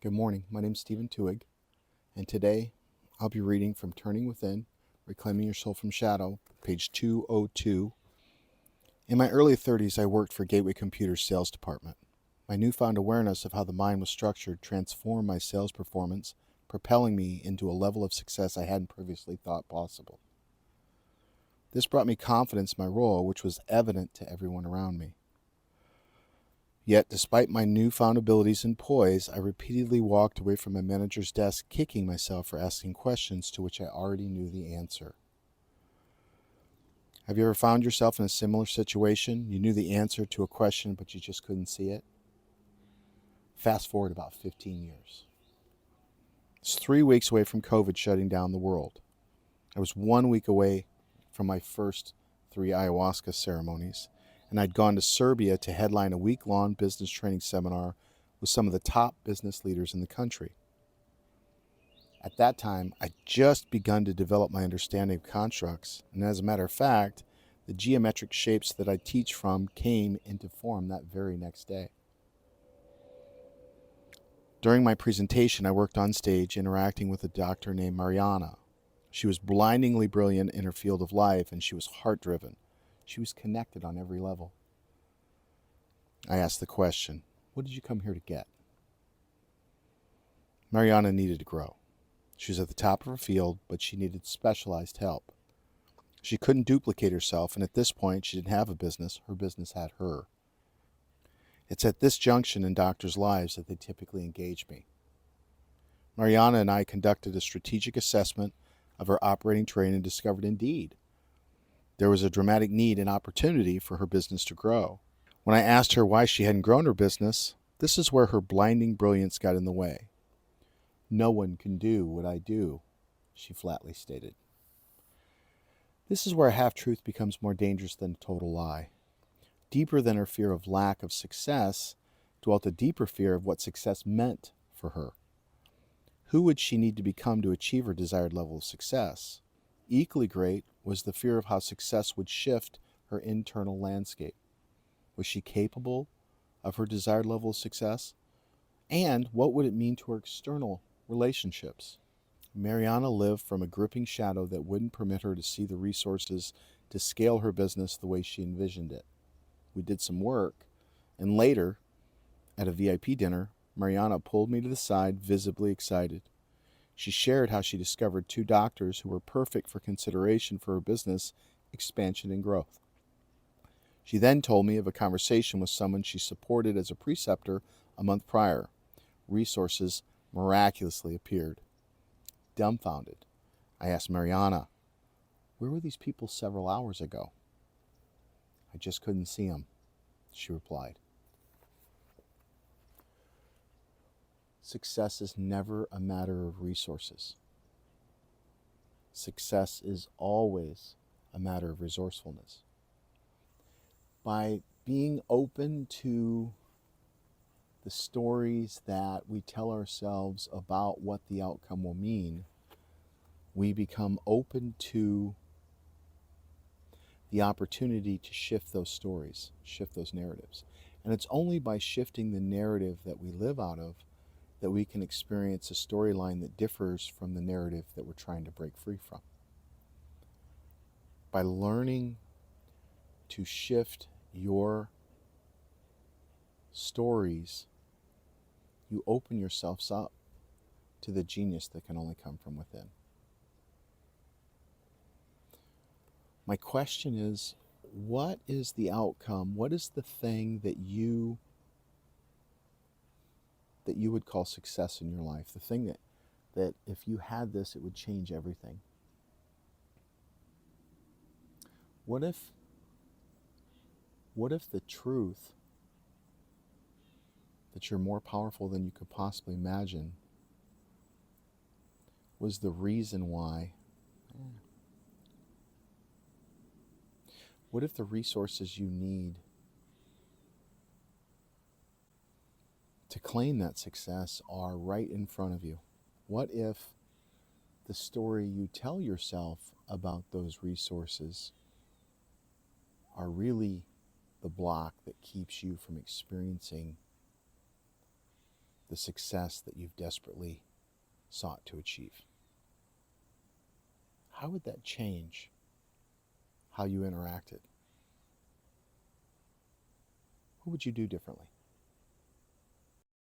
Good morning. My name is Stephen Tuig, and today I'll be reading from Turning Within, Reclaiming Your Soul from Shadow, page 202. In my early 30s, I worked for Gateway Computer's sales department. My newfound awareness of how the mind was structured transformed my sales performance, propelling me into a level of success I hadn't previously thought possible. This brought me confidence in my role, which was evident to everyone around me. Yet, despite my newfound abilities and poise, I repeatedly walked away from my manager's desk, kicking myself for asking questions to which I already knew the answer. Have you ever found yourself in a similar situation? You knew the answer to a question, but you just couldn't see it? Fast forward about 15 years. It's 3 weeks away from COVID shutting down the world. I was 1 week away from my first 3 ayahuasca ceremonies, and I'd gone to Serbia to headline a week-long business training seminar with some of the top business leaders in the country. At that time, I'd just begun to develop my understanding of constructs, and as a matter of fact, the geometric shapes that I teach from came into form that very next day. During my presentation, I worked on stage interacting with a doctor named Mariana. She was blindingly brilliant in her field of life, and she was heart-driven. She was connected on every level. I asked the question, what did you come here to get? Mariana needed to grow. She was at the top of her field, but she needed specialized help. She couldn't duplicate herself, and at this point, she didn't have a business. Her business had her. It's at this junction in doctors' lives that they typically engage me. Mariana and I conducted a strategic assessment of her operating terrain and discovered indeed there was a dramatic need and opportunity for her business to grow. When I asked her why she hadn't grown her business, this is where her blinding brilliance got in the way. No one can do what I do, she flatly stated. This is where a half-truth becomes more dangerous than a total lie. Deeper than her fear of lack of success dwelt a deeper fear of what success meant for her. Who would she need to become to achieve her desired level of success? Equally great was the fear of how success would shift her internal landscape. Was she capable of her desired level of success? And what would it mean to her external relationships? Mariana lived from a gripping shadow that wouldn't permit her to see the resources to scale her business the way she envisioned it. We did some work, and later, at a VIP dinner, Mariana pulled me to the side, visibly excited. She shared how she discovered 2 doctors who were perfect for consideration for her business expansion and growth. She then told me of a conversation with someone she supported as a preceptor a month prior. Resources miraculously appeared. Dumbfounded, I asked Mariana, where were these people several hours ago? I just couldn't see them, she replied. Success is never a matter of resources. Success is always a matter of resourcefulness. By being open to the stories that we tell ourselves about what the outcome will mean, we become open to the opportunity to shift those stories, shift those narratives. And it's only by shifting the narrative that we live out of that we can experience a storyline that differs from the narrative that we're trying to break free from. By learning to shift your stories, you open yourselves up to the genius that can only come from within. My question is, what is the outcome? What is the thing that you would call success in your life? The thing that if you had this, it would change everything. What if the truth that you're more powerful than you could possibly imagine was the reason why? What if the resources you need to claim that success are right in front of you? What if the story you tell yourself about those resources are really the block that keeps you from experiencing the success that you've desperately sought to achieve? How would that change how you interacted? What would you do differently?